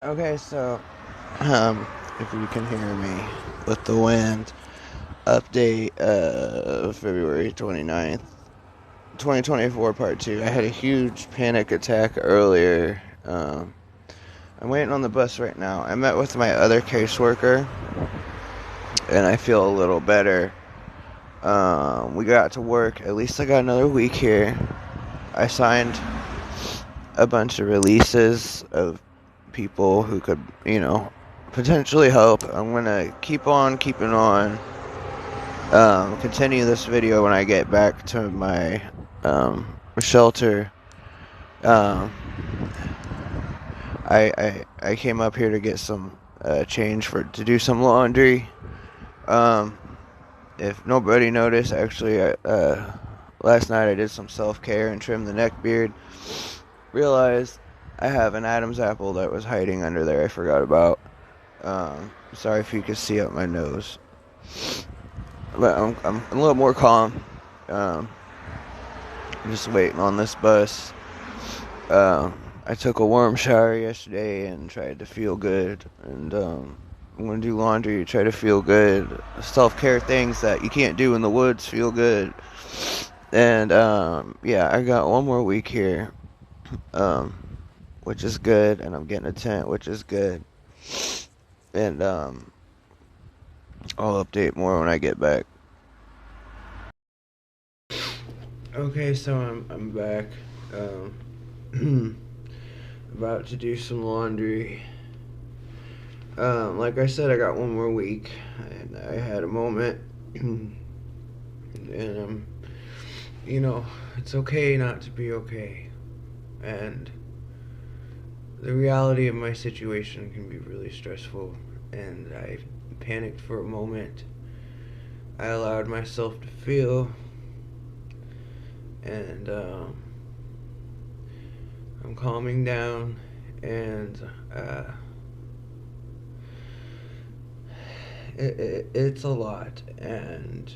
Okay, so if you can hear me with the wind, update February 29th, 2024, part 2. I had a huge panic attack earlier. I'm waiting on the bus right now. I met with my other caseworker, and I feel a little better. We got to work. At least I got another week here. I signed a bunch of releases of people who could, potentially help. I'm gonna keep on keeping on. Continue this video when I get back to my shelter. Um, I came up here to get some change to do some laundry. Um, if nobody noticed, actually, last night I did some self care and trimmed the neck beard. Realized I have an Adam's apple that was hiding under there. I forgot about. Sorry if you could see up my nose, but I'm a little more calm. Um, just waiting on this bus. I took a warm shower yesterday and tried to feel good. And I'm gonna do laundry, try to feel good. Self-care things that you can't do in the woods feel good. And yeah, I got one more week here, um, which is good. And I'm getting a tent, which is good. And I'll update more when I get back. Okay, so I'm back. About to do some laundry. Like I said, I got one more week, and I had a moment, and it's okay not to be okay, and the reality of my situation can be really stressful, and I panicked for a moment. I allowed myself to feel, and I'm calming down, and it's a lot, and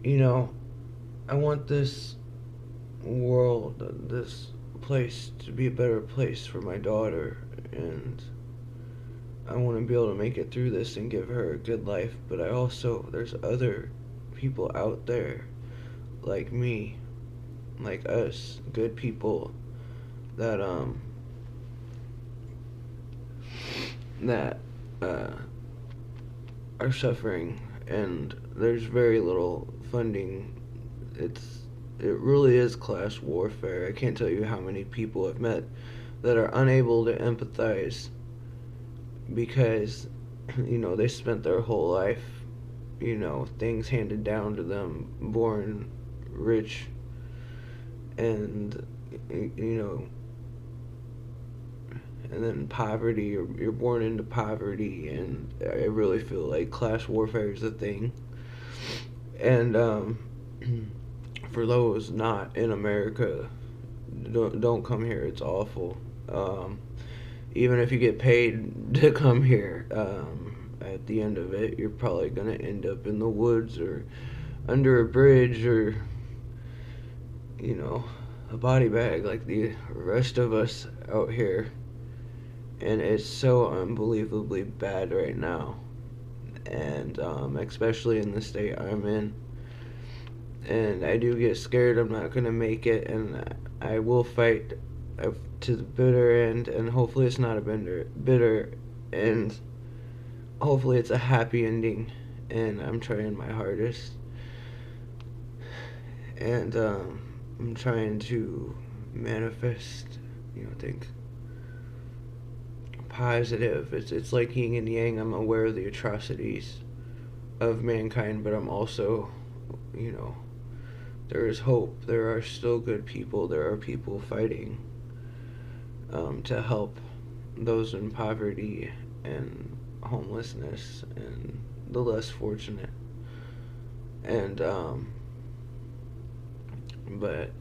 you know, I want this world, this place to be a better place for my daughter, and I want to be able to make it through this and give her a good life, but there's other people out there like me, like us, good people that that uh are suffering, and there's very little funding. It really is class warfare. I can't tell you how many people I've met that are unable to empathize because they spent their whole life, things handed down to them, born rich, and you know and then poverty. You're born into poverty, and I really feel like class warfare is a thing. And for those not in America, don't come here. It's awful. Even if you get paid to come here, at the end of it, you're probably gonna end up in the woods or under a bridge or you know a body bag like the rest of us out here. And it's so unbelievably bad right now, and especially in the state I'm in. And I do get scared I'm not gonna make it, and I will fight to the bitter end, and hopefully it's not a bitter end. Hopefully it's a happy ending, and I'm trying my hardest, and I'm trying to manifest, think positive. It's like yin and yang. I'm aware of the atrocities of mankind, but I'm also, you know, there is hope. There are still good people. There are people fighting to help those in poverty and homelessness and the less fortunate. And but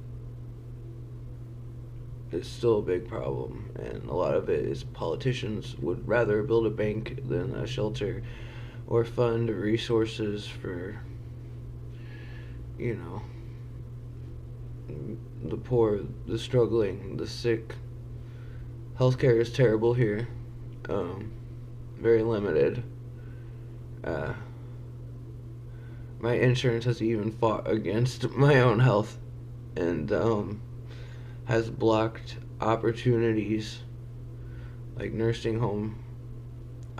it's still a big problem, and a lot of it is politicians would rather build a bank than a shelter or fund resources for, you know, the poor, the struggling, the sick. Healthcare is terrible here. Very limited. Uh, my insurance has even fought against my own health and has blocked opportunities like nursing home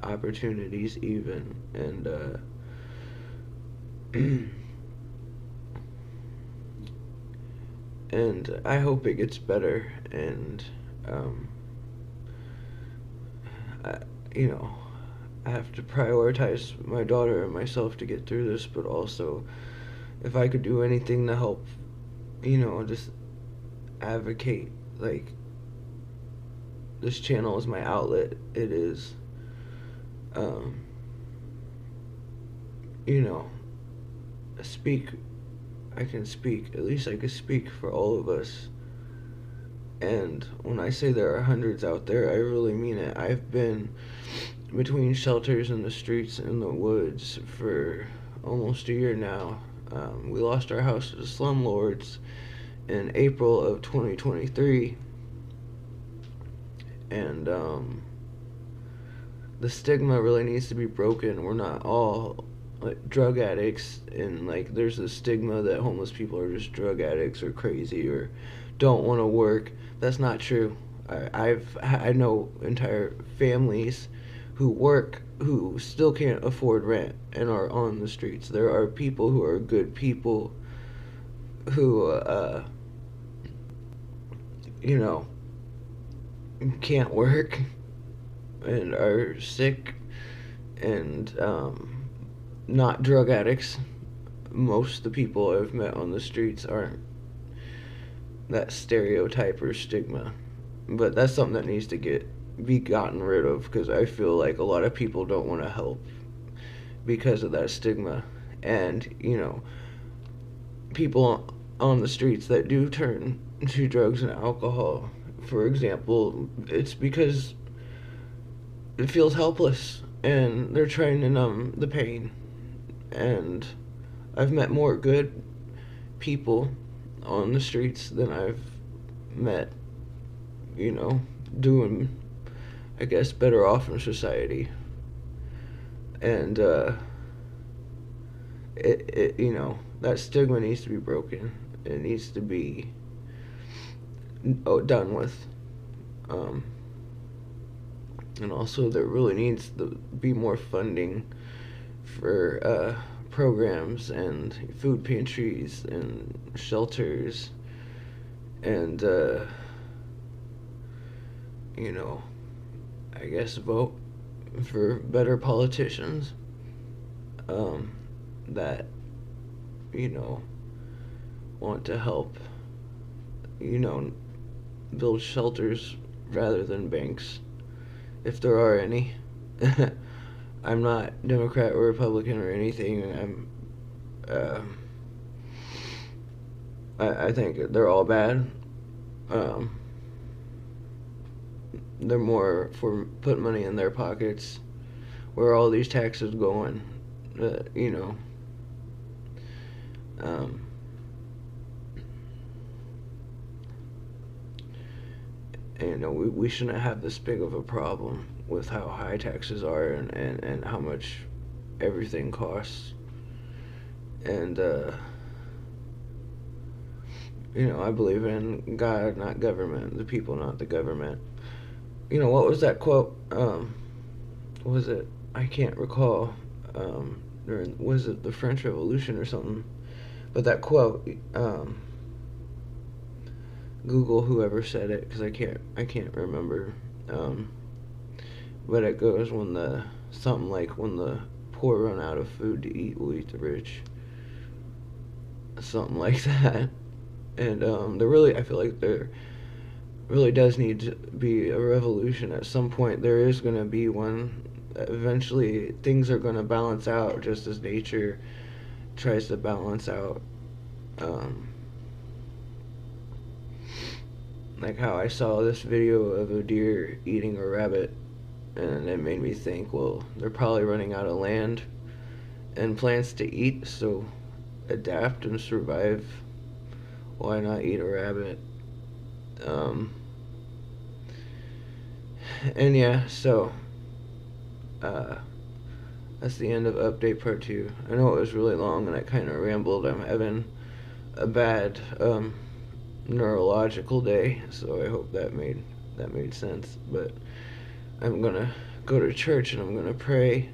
opportunities even, and and I hope it gets better, and I, you know, I have to prioritize my daughter and myself to get through this, but also if I could do anything to help, just advocate, like, this channel is my outlet. It is, you know, speak, I can speak, at least I can speak for all of us. And when I say there are hundreds out there, I really mean it. I've been between shelters in the streets in the woods for almost a year now. We lost our house to the slumlords in April of 2023. And the stigma really needs to be broken. We're not all like drug addicts, and like there's a stigma that homeless people are just drug addicts or crazy or don't want to work. That's not true. I know entire families who work who still can't afford rent and are on the streets. There are people who are good people who can't work and are sick and not drug addicts. Most of the people I've met on the streets aren't that stereotype or stigma, but that's something that needs to be gotten rid of, because I feel like a lot of people don't want to help because of that stigma. And people on the streets that do turn to drugs and alcohol, for example, it's because it feels helpless and they're trying to numb the pain. And I've met more good people on the streets than I've met, doing, I guess, better off in society. And that stigma needs to be broken. It needs to be done with. And also there really needs to be more funding for programs and food pantries and shelters, and I guess vote for better politicians that want to help build shelters rather than banks, if there are any. I'm not Democrat or Republican or anything. I think they're all bad. They're more for putting money in their pockets. Where are all these taxes going? We shouldn't have this big of a problem with how high taxes are and how much everything costs. And I believe in God, not government, the people, not the government. What was that quote? Was it? I can't recall. Was it the French Revolution or something? But that quote, Google whoever said it, because I can't remember. But it goes something like when the poor run out of food to eat, will eat the rich. Something like that. And I feel like there really does need to be a revolution at some point. There is going to be one. Eventually, things are going to balance out, just as nature tries to balance out. Like how I saw this video of a deer eating a rabbit, and it made me think, well, they're probably running out of land and plants to eat, so adapt and survive why not eat a rabbit? Um, and yeah, so uh, that's the end of update part 2. I know it was really long and I kind of rambled. I'm having a bad neurological day, so I hope that made sense. But I'm gonna go to church and I'm gonna pray.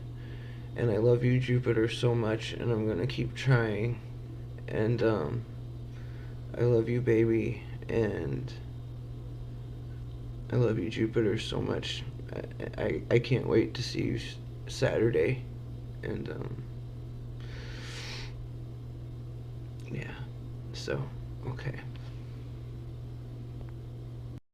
And I love you, Jupiter, so much, and I'm gonna keep trying. And I love you, baby, and I love you, Jupiter, so much. I can't wait to see you Saturday. And yeah, so okay.